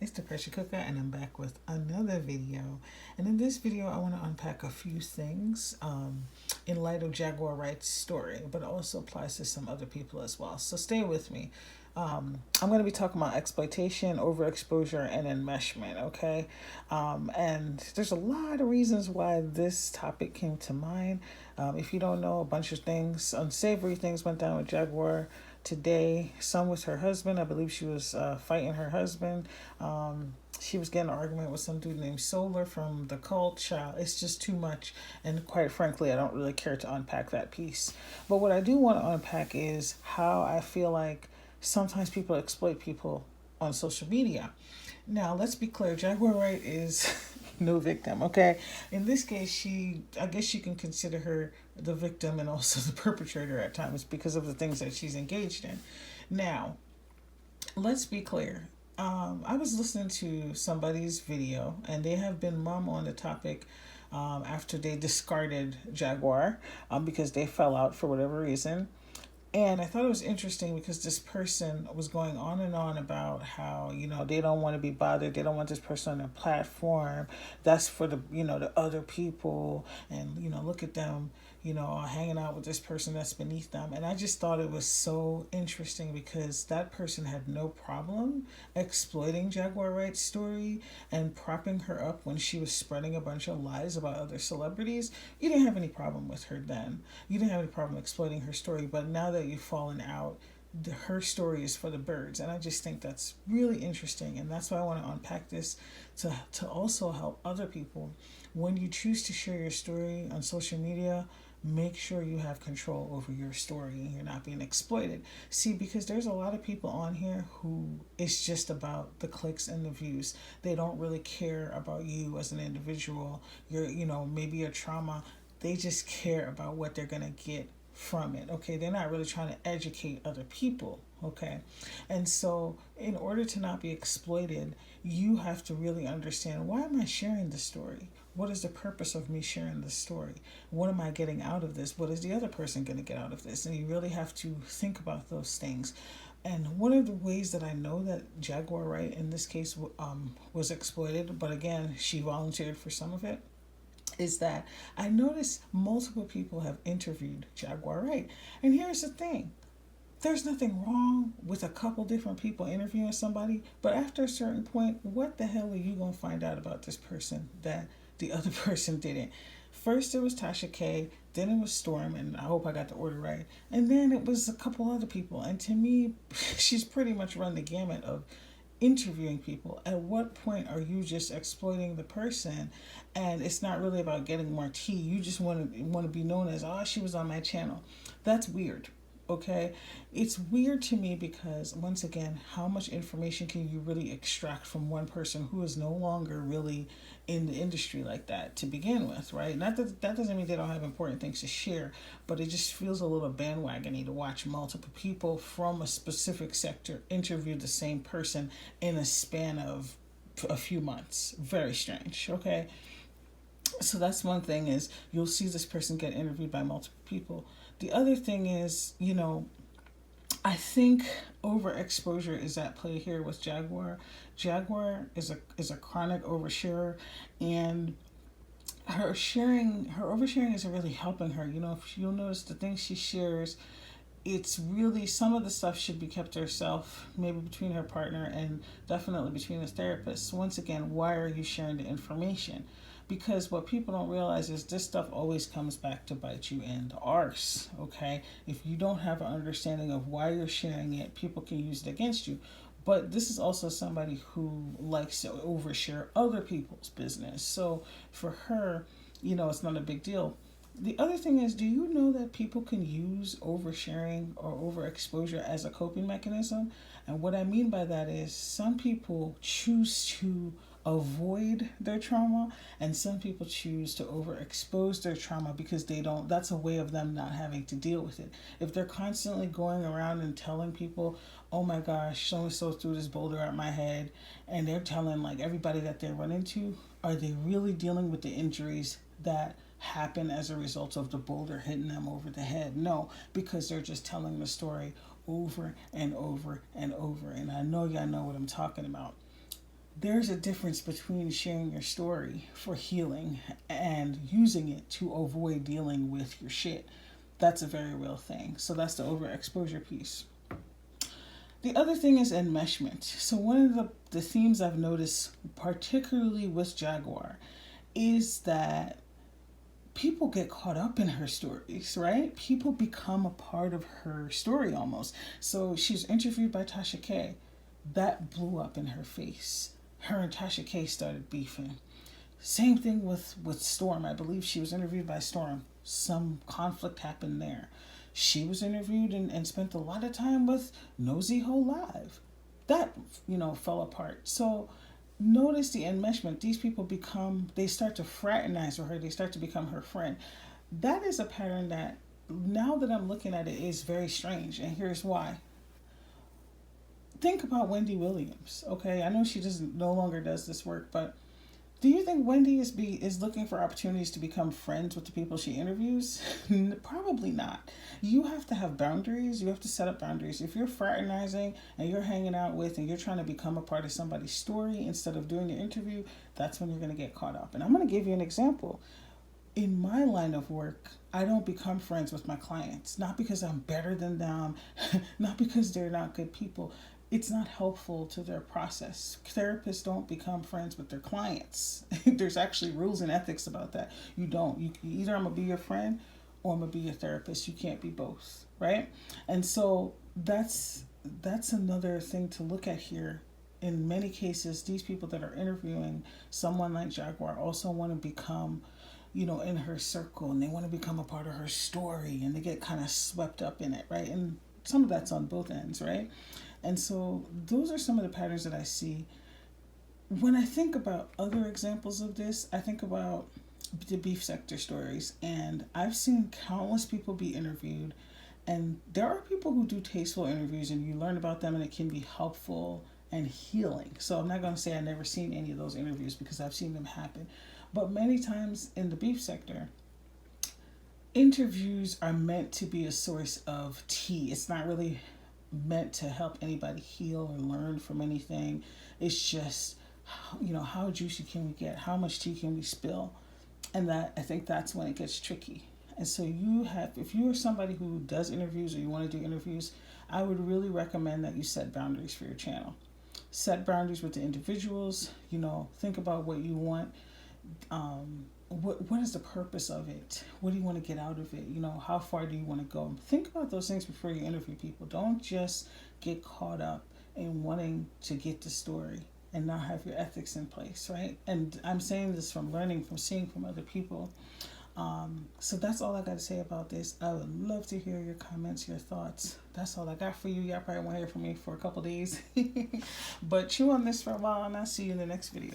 It's the Pressure Cooker, and I'm back with another video. And in this video, I want to unpack a few things in light of Jaguar Wright's story, but it also applies to some other people as well. So stay with me. I'm going to be talking about exploitation, overexposure, and enmeshment, okay? And there's a lot of reasons why this topic came to mind. If you don't know, a bunch of things, unsavory things went down with Jaguar today. Some with her husband. I believe she was fighting her husband. She was getting an argument with some dude named Solar from the cult. Child, it's just too much. And quite frankly, I don't really care to unpack that piece. But what I do want to unpack is how I feel like sometimes people exploit people on social media. Now, let's be clear. Jaguar Wright is no victim, okay? In this case, I guess you can consider her the victim and also the perpetrator at times because of the things that she's engaged in. Now, let's be clear. I was listening to somebody's video, and they have been mum on the topic after they discarded Jaguar because they fell out for whatever reason. And I thought it was interesting because this person was going on and on about how, they don't want to be bothered. They don't want this person on their platform. That's for the other people. And, look at them, hanging out with this person that's beneath them. And I just thought it was so interesting because that person had no problem exploiting Jaguar Wright's story and propping her up when she was spreading a bunch of lies about other celebrities. You didn't have any problem with her then. You didn't have any problem exploiting her story. But now that you've fallen out, her story is for the birds. And I just think that's really interesting. And that's why I want to unpack this to also help other people. When you choose to share your story on social media, make sure you have control over your story and you're not being exploited. See, because there's a lot of people on here who it's just about the clicks and the views. They don't really care about you as an individual, maybe your trauma. They just care about what they're going to get from it. Okay, they're not really trying to educate other people. Okay, and so in order to not be exploited, you have to really understand, why am I sharing this story? What is the purpose of me sharing this story? What am I getting out of this? What is the other person going to get out of this? And you really have to think about those things. And one of the ways that I know that Jaguar Wright in this case was exploited, but again, she volunteered for some of it, is that I noticed multiple people have interviewed Jaguar Wright. And here's the thing. There's nothing wrong with a couple different people interviewing somebody, but after a certain point, what the hell are you going to find out about this person that the other person didn't? First it was Tasha K, then it was Storm, and I hope I got the order right, and then it was a couple other people. And to me, she's pretty much run the gamut of interviewing people. At what point are you just exploiting the person and it's not really about getting more tea? You just want to be known as, oh, she was on my channel. That's weird. Okay, it's weird to me because, once again, how much information can you really extract from one person who is no longer really in the industry like that to begin with, right? Not that doesn't mean they don't have important things to share, but it just feels a little bandwagony to watch multiple people from a specific sector interview the same person in a span of a few months. Very strange. Okay, so that's one thing, is you'll see this person get interviewed by multiple people. The other thing is, I think overexposure is at play here with Jaguar. Jaguar is a chronic oversharer, and her oversharing isn't really helping her. If you'll notice the things she shares, it's really, some of the stuff should be kept to herself, maybe between her partner and definitely between the therapist. Once again, why are you sharing the information? Because what people don't realize is this stuff always comes back to bite you in the arse, okay? If you don't have an understanding of why you're sharing it, people can use it against you. But this is also somebody who likes to overshare other people's business. So for her, it's not a big deal. The other thing is, do you know that people can use oversharing or overexposure as a coping mechanism? And what I mean by that is, some people choose to avoid their trauma, and some people choose to overexpose their trauma because that's a way of them not having to deal with it. If they're constantly going around and telling people, oh my gosh, so and so threw this boulder at my head, and they're telling like everybody that they run into, are they really dealing with the injuries that happen as a result of the boulder hitting them over the head? No, because they're just telling the story over and over and over. And I know y'all know what I'm talking about. There's a difference between sharing your story for healing and using it to avoid dealing with your shit. That's a very real thing. So that's the overexposure piece. The other thing is enmeshment. So one of the themes I've noticed, particularly with Jaguar, is that people get caught up in her stories, right? People become a part of her story almost. So she's interviewed by Tasha K. That blew up in her face. Her and Tasha K started beefing. Same thing with Storm. I believe she was interviewed by Storm. Some conflict happened there. She was interviewed and spent a lot of time with Nosy Ho Live. That, fell apart. So notice the enmeshment. These people they start to fraternize with her. They start to become her friend. That is a pattern that, now that I'm looking at it, is very strange. And here's why. Think about Wendy Williams, okay? I know she doesn't no longer does this work, but do you think Wendy is looking for opportunities to become friends with the people she interviews? Probably not. You have to have boundaries. You have to set up boundaries. If you're fraternizing and you're hanging out with and you're trying to become a part of somebody's story instead of doing your interview, that's when you're going to get caught up. And I'm going to give you an example. In my line of work, I don't become friends with my clients. Not because I'm better than them, not because they're not good people. It's not helpful to their process. Therapists don't become friends with their clients. There's actually rules and ethics about that. You don't. You either I'm gonna be your friend or I'm gonna be your therapist. You can't be both, right? And so that's another thing to look at here. In many cases, these people that are interviewing someone like Jaguar also want to become, in her circle, and they want to become a part of her story, and they get kind of swept up in it, right? And some of that's on both ends, right? And so those are some of the patterns that I see. When I think about other examples of this, I think about the beef sector stories. And I've seen countless people be interviewed. And there are people who do tasteful interviews and you learn about them and it can be helpful and healing. So I'm not going to say I've never seen any of those interviews because I've seen them happen. But many times in the beef sector, interviews are meant to be a source of tea. It's not really meant to help anybody heal or learn from anything. It's just, how juicy can we get? How much tea can we spill? And I think that's when it gets tricky. And so if you are somebody who does interviews or you want to do interviews, I would really recommend that you set boundaries for your channel. Set boundaries with the individuals, think about what you want. What is the purpose of it? What do you want to get out of it? How far do you want to go? Think about those things before you interview people. Don't just get caught up in wanting to get the story and not have your ethics in place, right? And I'm saying this from learning, from seeing from other people. So that's all I got to say about this. I would love to hear your comments, your thoughts. That's all I got for you. Y'all probably won't hear from me for a couple days. But chew on this for a while and I'll see you in the next video.